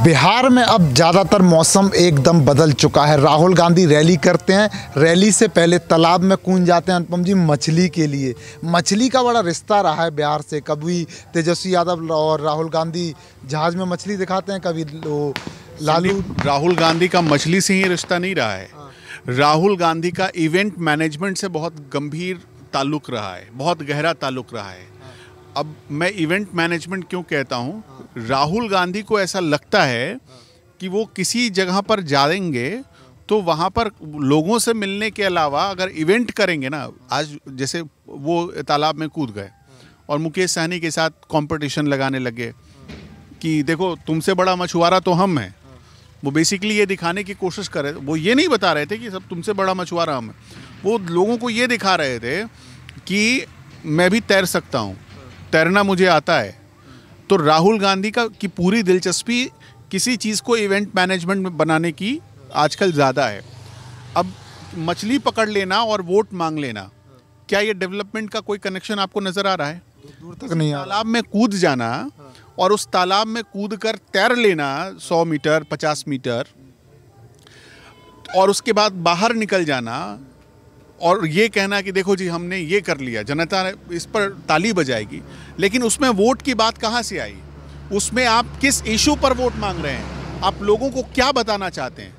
बिहार में अब ज़्यादातर मौसम एकदम बदल चुका है। राहुल गांधी रैली करते हैं, रैली से पहले तालाब में कूद जाते हैं अनुपम जी मछली के लिए। मछली का बड़ा रिश्ता रहा है बिहार से। कभी तेजस्वी यादव और राहुल गांधी जहाज़ में मछली दिखाते हैं, कभी लालू। राहुल गांधी का मछली से ही रिश्ता नहीं रहा है। राहुल गांधी का इवेंट मैनेजमेंट से बहुत गंभीर ताल्लुक रहा है, बहुत गहरा ताल्लुक रहा है। अब मैं इवेंट मैनेजमेंट क्यों कहता हूँ, राहुल गांधी को ऐसा लगता है कि वो किसी जगह पर जाएंगे तो वहाँ पर लोगों से मिलने के अलावा अगर इवेंट करेंगे ना, आज जैसे वो तालाब में कूद गए और मुकेश सहनी के साथ कंपटीशन लगाने लगे कि देखो तुमसे बड़ा मछुआरा तो हम हैं। वो बेसिकली ये दिखाने की कोशिश कर रहे थे, वो ये नहीं बता रहे थे कि सब तुमसे बड़ा मछुआरा हम हैं। वो लोगों को ये दिखा रहे थे कि मैं भी तैर सकता हूँ, तैरना मुझे आता है। तो राहुल गांधी की पूरी दिलचस्पी किसी चीज़ को इवेंट मैनेजमेंट में बनाने की आजकल ज़्यादा है। अब मछली पकड़ लेना और वोट मांग लेना, क्या ये डेवलपमेंट का कोई कनेक्शन आपको नज़र आ रहा है? दूर तक नहीं। तालाब में कूद जाना और उस तालाब में कूद कर तैर लेना 100 मीटर 50 मीटर और उसके बाद बाहर निकल जाना और ये कहना कि देखो जी हमने ये कर लिया, जनता ने इस पर ताली बजाएगी। लेकिन उसमें वोट की बात कहाँ से आई? उसमें आप किस इशू पर वोट मांग रहे हैं? आप लोगों को क्या बताना चाहते हैं?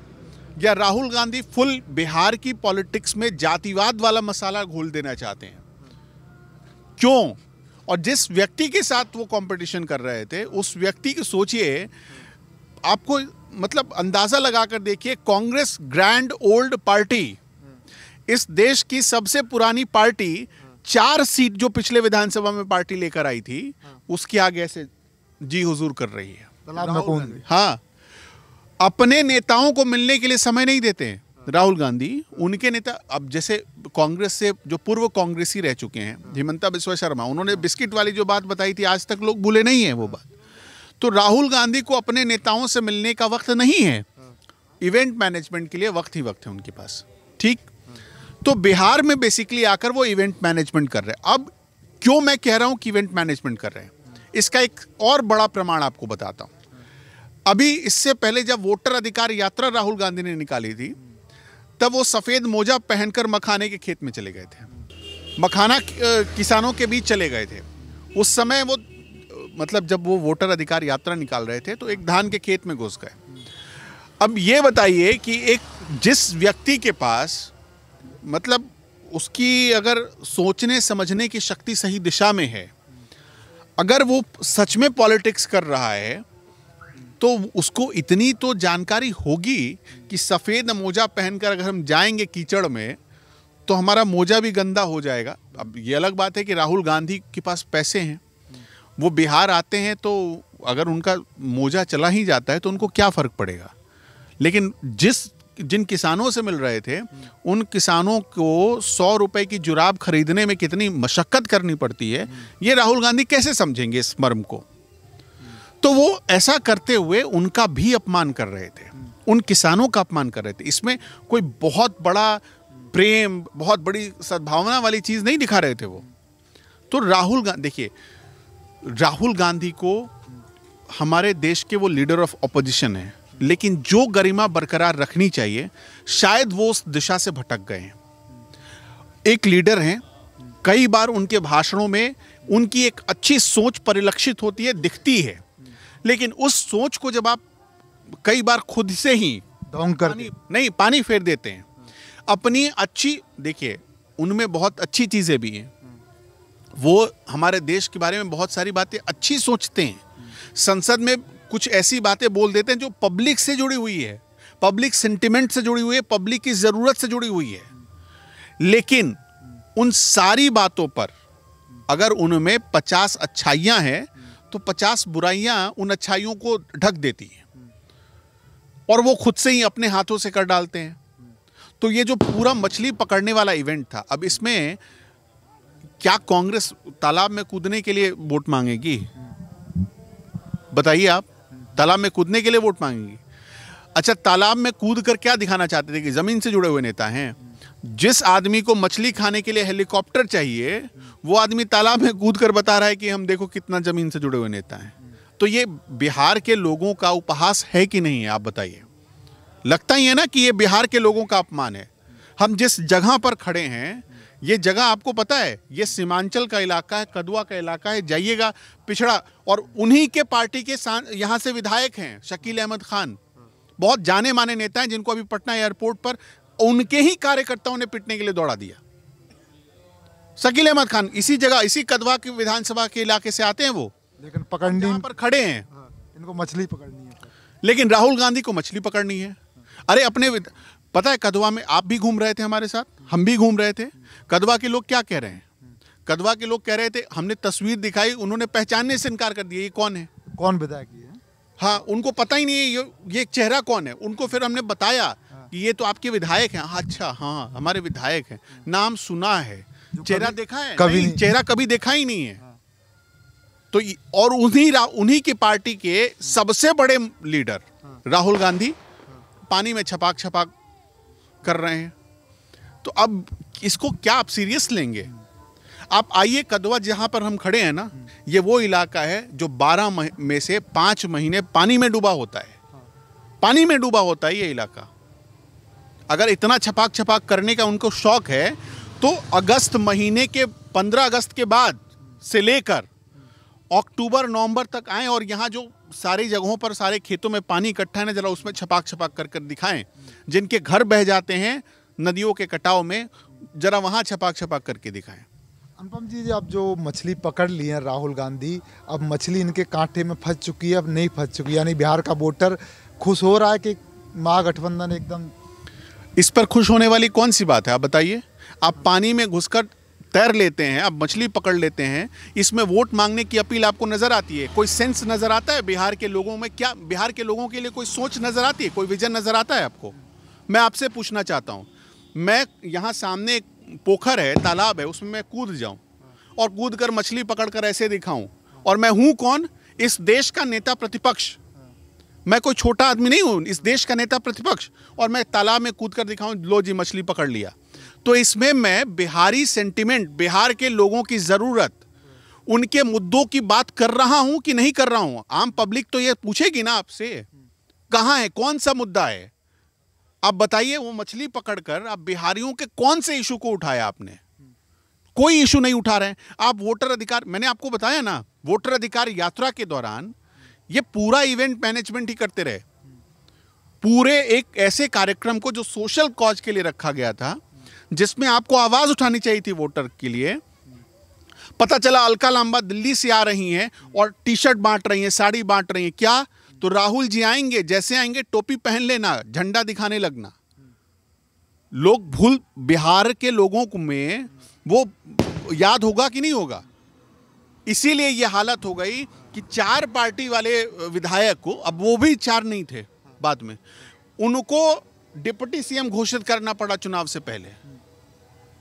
या राहुल गांधी फुल बिहार की पॉलिटिक्स में जातिवाद वाला मसाला घोल देना चाहते हैं? क्यों? और जिस व्यक्ति के साथ वो कंपटीशन कर रहे थे, उस व्यक्ति की सोचिए, आपको मतलब अंदाजा लगाकर देखिए, कांग्रेस ग्रैंड ओल्ड पार्टी, इस देश की सबसे पुरानी पार्टी, 4 सीट जो पिछले विधानसभा में पार्टी लेकर आई थी, उसके आगे ऐसे जी हुजूर कर रही है। हाँ, अपने नेताओं को मिलने के लिए समय नहीं देते हैं राहुल गांधी। उनके नेता, अब जैसे कांग्रेस से जो पूर्व कांग्रेसी रह चुके हैं, हिमंता बिस्वा शर्मा, उन्होंने बिस्किट वाली जो बात बताई थी, आज तक लोग भूले नहीं है वो बात। तो राहुल गांधी को अपने नेताओं से मिलने का वक्त नहीं है, इवेंट मैनेजमेंट के लिए वक्त ही वक्त है उनके पास। ठीक, तो बिहार में बेसिकली आकर वो इवेंट मैनेजमेंट कर रहे हैं। अब क्यों मैं कह रहा हूं कि इवेंट मैनेजमेंट कर रहे हैं, इसका एक और बड़ा प्रमाण आपको बताता हूं। अभी इससे पहले जब वोटर अधिकार यात्रा राहुल गांधी ने निकाली थी, तब वो सफेद मोजा पहनकर मखाने के खेत में चले गए थे, मखाना किसानों के बीच चले गए थे। उस समय वो मतलब जब वो वोटर अधिकार यात्रा निकाल रहे थे तो एक धान के खेत में घुस गए। अब ये बताइए कि एक जिस व्यक्ति के पास मतलब उसकी अगर सोचने समझने की शक्ति सही दिशा में है, अगर वो सच में पॉलिटिक्स कर रहा है, तो उसको इतनी तो जानकारी होगी कि सफ़ेद मोजा पहनकर अगर हम जाएंगे कीचड़ में तो हमारा मोजा भी गंदा हो जाएगा। अब ये अलग बात है कि राहुल गांधी के पास पैसे हैं, वो बिहार आते हैं, तो अगर उनका मोजा चला ही जाता है तो उनको क्या फ़र्क पड़ेगा। लेकिन जिन किसानों से मिल रहे थे, उन किसानों को 100 रुपए की जुराब खरीदने में कितनी मशक्कत करनी पड़ती है, ये राहुल गांधी कैसे समझेंगे इस मर्म को? तो वो ऐसा करते हुए उनका भी अपमान कर रहे थे, उन किसानों का अपमान कर रहे थे। इसमें कोई बहुत बड़ा प्रेम, बहुत बड़ी सद्भावना वाली चीज़ नहीं दिखा रहे थे वो। तो राहुल गांधी, देखिए, राहुल गांधी को हमारे देश के वो लीडर ऑफ ऑपोजिशन है, लेकिन जो गरिमा बरकरार रखनी चाहिए, शायद वो उस दिशा से भटक गए हैं। एक लीडर हैं, कई बार उनके भाषणों में उनकी एक अच्छी सोच परिलक्षित होती है, दिखती है, लेकिन उस सोच को जब आप कई बार खुद से ही पानी फेर देते हैं अपनी अच्छी, देखिए उनमें बहुत अच्छी चीज़ें भी हैं, वो हमारे देश के बारे में बहुत सारी बातें अच्छी सोचते हैं, संसद में कुछ ऐसी बातें बोल देते हैं जो पब्लिक से जुड़ी हुई है, पब्लिक सेंटिमेंट से जुड़ी हुई है, पब्लिक की ज़रूरत से जुड़ी हुई है। लेकिन उन सारी बातों पर अगर उनमें 50 अच्छाइयाँ हैं तो 50 बुराइयाँ उन अच्छाइयों को ढक देती हैं और वो खुद से ही अपने हाथों से कर डालते हैं। तो ये जो पूरा मछली पकड़ने वाला इवेंट था, अब इसमें क्या कांग्रेस तालाब में कूदने के लिए वोट मांगेगी? बताइए आप, तालाब में कूदने के लिए वोट मांगेगी? अच्छा, तालाब में कूद कर क्या दिखाना चाहते थे कि ज़मीन से जुड़े हुए नेता हैं? जिस आदमी को मछली खाने के लिए हेलीकॉप्टर चाहिए, वो आदमी तालाब में कूद कर बता रहा है कि हम देखो कितना ज़मीन से जुड़े हुए नेता हैं। तो ये बिहार के लोगों का उपहास है कि नहीं है, आप बताइए। लगता ही है ना कि ये बिहार के लोगों का अपमान है। हम जिस जगह पर खड़े हैं, ये जगह आपको पता है, ये सीमांचल का इलाका है, कदवा का इलाका है, जाइएगा पिछड़ा, और उन्हीं के पार्टी के यहाँ से विधायक हैं शकील अहमद खान, बहुत जाने माने नेता हैं, जिनको अभी पटना एयरपोर्ट पर उनके ही कार्यकर्ताओं ने पिटने के लिए दौड़ा दिया। शकील अहमद खान इसी जगह, इसी कदवा की विधानसभा के इलाके से आते हैं वो, लेकिन पकड़नी यहाँ पर खड़े हैं। इनको मछली पकड़नी है, लेकिन राहुल गांधी को मछली पकड़नी है। अरे अपने पता है, कदवा में आप भी घूम रहे थे हमारे साथ, हम भी घूम रहे थे। कदवा के लोग क्या कह रहे हैं? कदवा के लोग कह रहे थे, हमने तस्वीर दिखाई, उन्होंने पहचानने से इनकार कर दिया, ये कौन है, कौन विधायक है? हाँ, उनको पता ही नहीं है ये चेहरा कौन है। उनको फिर हमने बताया कि ये तो आपके विधायक हैं। अच्छा, हाँ हमारे विधायक हैं, नाम सुना है, चेहरा देखा है कभी नहीं, चेहरा कभी देखा ही नहीं है। तो और उन्हीं की पार्टी के सबसे बड़े लीडर राहुल गांधी पानी में छपाक छपाक कर रहे हैं। तो अब इसको क्या आप सीरियस लेंगे? आप आइए, कदवा जहां पर हम खड़े हैं ना, ये वो इलाका है जो 12 में से 5 महीने पानी में डूबा होता है। पानी में डूबा होता है ये इलाका। अगर इतना छपाक छपाक करने का उनको शौक है तो अगस्त महीने के 15 अगस्त के बाद से लेकर अक्टूबर नवंबर तक आएं और यहाँ जो सारी जगहों पर सारे खेतों में पानी इकट्ठा है ना, जरा उसमें छपाक छपाक कर दिखाएं। जिनके घर बह जाते हैं नदियों के कटाव में, जरा वहाँ छपाक छपाक करके दिखाएं। अनुपम जी, अब जो मछली पकड़ ली है राहुल गांधी, अब मछली इनके कांटे में फंस चुकी है, अब नहीं फंस चुकी, यानी बिहार का वोटर खुश हो रहा है कि महागठबंधन एकदम। इस पर खुश होने वाली कौन सी बात है, आप बताइए। आप पानी में घुसकर तैर लेते हैं, आप मछली पकड़ लेते हैं, इसमें वोट मांगने की अपील आपको नजर आती है? कोई सेंस नजर आता है बिहार के लोगों में? क्या बिहार के लोगों के लिए कोई सोच नजर आती है, कोई विजन नजर आता है आपको? मैं आपसे पूछना चाहता हूँ, मैं यहाँ सामने एक पोखर है, तालाब है, उसमें मैं कूद जाऊँ और कूद कर मछली पकड़ कर ऐसे दिखाऊं, और मैं हूँ कौन? इस देश का नेता प्रतिपक्ष। मैं कोई छोटा आदमी नहीं हूँ, इस देश का नेता प्रतिपक्ष, और मैं तालाब में कूद कर दिखाऊं, लो जी मछली पकड़ लिया। तो इसमें मैं बिहारी सेंटिमेंट, बिहार के लोगों की ज़रूरत, उनके मुद्दों की बात कर रहा हूं कि नहीं कर रहा हूं? आम पब्लिक तो ये पूछेगी ना आपसे, कहाँ है, कौन सा मुद्दा है? आप बताइए। वो मछली पकड़कर आप बिहारियों के कौन से इशू को उठाया आपने? कोई इशू नहीं उठा रहे हैं आप। वोटर अधिकार, मैंने आपको बताया ना, वोटर अधिकार यात्रा के दौरान ये पूरा इवेंट मैनेजमेंट ही करते रहे। पूरे एक ऐसे कार्यक्रम को जो सोशल कॉज के लिए रखा गया था, जिसमें आपको आवाज उठानी चाहिए थी वोटर के लिए, पता चला अलका लांबा दिल्ली से आ रही हैं और टी शर्ट बांट रही हैं, साड़ी बांट रही हैं। क्या? तो राहुल जी आएंगे, जैसे आएंगे टोपी पहन लेना, झंडा दिखाने लगना। लोग बिहार के लोगों को में वो याद होगा कि नहीं होगा? इसीलिए ये हालत हो गई कि 4 पार्टी वाले विधायक को, अब वो भी 4 नहीं थे बाद में, उनको डिप्टी सीएम घोषित करना पड़ा चुनाव से पहले।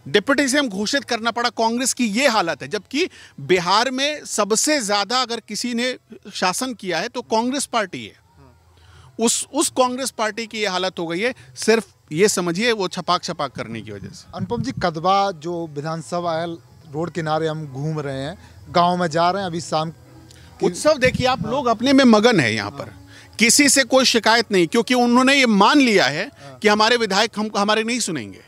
डिप्टी सीएम घोषित करना पड़ा। कांग्रेस की ये हालत है, जबकि बिहार में सबसे ज्यादा अगर किसी ने शासन किया है तो कांग्रेस पार्टी है। उस कांग्रेस पार्टी की ये हालत हो गई है, सिर्फ ये समझिए वो छपाक छपाक करने की वजह से। अनुपम जी, कदवा जो विधानसभा है, रोड किनारे हम घूम रहे हैं, गांव में जा रहे हैं, अभी शाम उत्सव देखिए आप, लोग अपने में मगन है यहाँ पर, किसी से कोई शिकायत नहीं, क्योंकि उन्होंने ये मान लिया है कि हमारे विधायक हम हमारे नहीं सुनेंगे।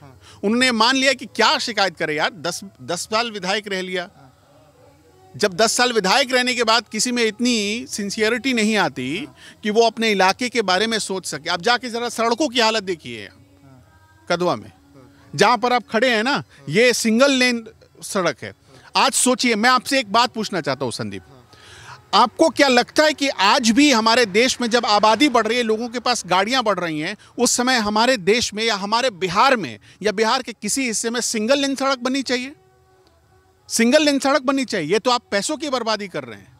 उन्होंने मान लिया कि क्या शिकायत करे यार, 10 साल विधायक रह लिया। जब 10 साल विधायक रहने के बाद किसी में इतनी सिंसियरिटी नहीं आती कि वो अपने इलाके के बारे में सोच सके। आप जाके जरा सड़कों की हालत देखिए कदवा में, जहां पर आप खड़े हैं ना, ये सिंगल लेन सड़क है। आज सोचिए, मैं आपसे एक बात पूछना चाहता हूं संदीप, आपको क्या लगता है कि आज भी हमारे देश में जब आबादी बढ़ रही है, लोगों के पास गाड़ियां बढ़ रही हैं, उस समय हमारे देश में या हमारे बिहार में या बिहार के किसी हिस्से में सिंगल लेन सड़क बननी चाहिए? सिंगल लेन सड़क बननी चाहिए? ये तो आप पैसों की बर्बादी कर रहे हैं।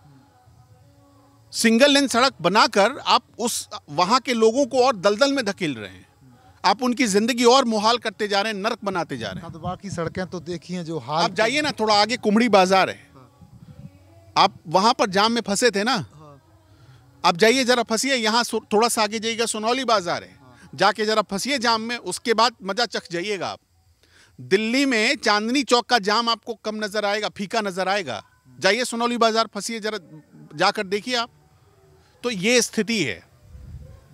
सिंगल लेन सड़क बनाकर आप उस वहां के लोगों को और दलदल में धकेल रहे हैं। आप उनकी जिंदगी और मुहाल करते जा रहे हैं, नर्क बनाते जा रहे हैं। कदवा की सड़कें तो देखिए जो हाल। आप जाइए ना, थोड़ा आगे कुमड़ी बाजार है, आप वहां पर जाम में फंसे थे ना, आप जाइए जरा फंसिए। यहाँ थोड़ा सा आगे जाइएगा, सोनौली बाजार है, जाके जरा फंसिए जाम में, उसके बाद मजा चख जाइएगा आप। दिल्ली में चांदनी चौक का जाम आपको कम नजर आएगा, फीका नजर आएगा। जाइए सोनौली बाजार, फंसिए जरा, जाकर देखिए आप। तो ये स्थिति है।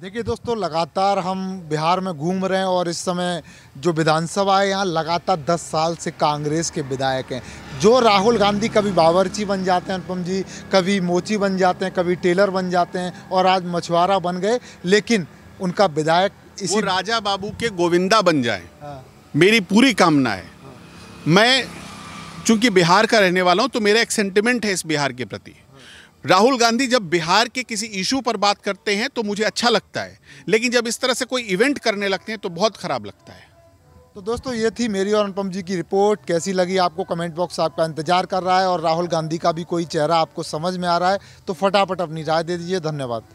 देखिए दोस्तों, लगातार हम बिहार में घूम रहे हैं और इस समय जो विधानसभा है यहाँ लगातार 10 साल से कांग्रेस के विधायक हैं। जो राहुल गांधी कभी बावर्ची बन जाते हैं अनुपम जी, कभी मोची बन जाते हैं, कभी टेलर बन जाते हैं और आज मछुआरा बन गए, लेकिन उनका विधायक वो राजा बाबू के गोविंदा बन जाए, हाँ। मेरी पूरी कामना है। मैं चूंकि बिहार का रहने वाला हूं तो मेरा एक सेंटिमेंट है इस बिहार के प्रति। राहुल गांधी जब बिहार के किसी इशू पर बात करते हैं तो मुझे अच्छा लगता है, लेकिन जब इस तरह से कोई इवेंट करने लगते हैं तो बहुत खराब लगता है। तो दोस्तों, ये थी मेरी और अनुपम जी की रिपोर्ट। कैसी लगी आपको? कमेंट बॉक्स आपका इंतजार कर रहा है और राहुल गांधी का भी कोई चेहरा आपको समझ में आ रहा है तो फटाफट अपनी राय दे दीजिए। धन्यवाद।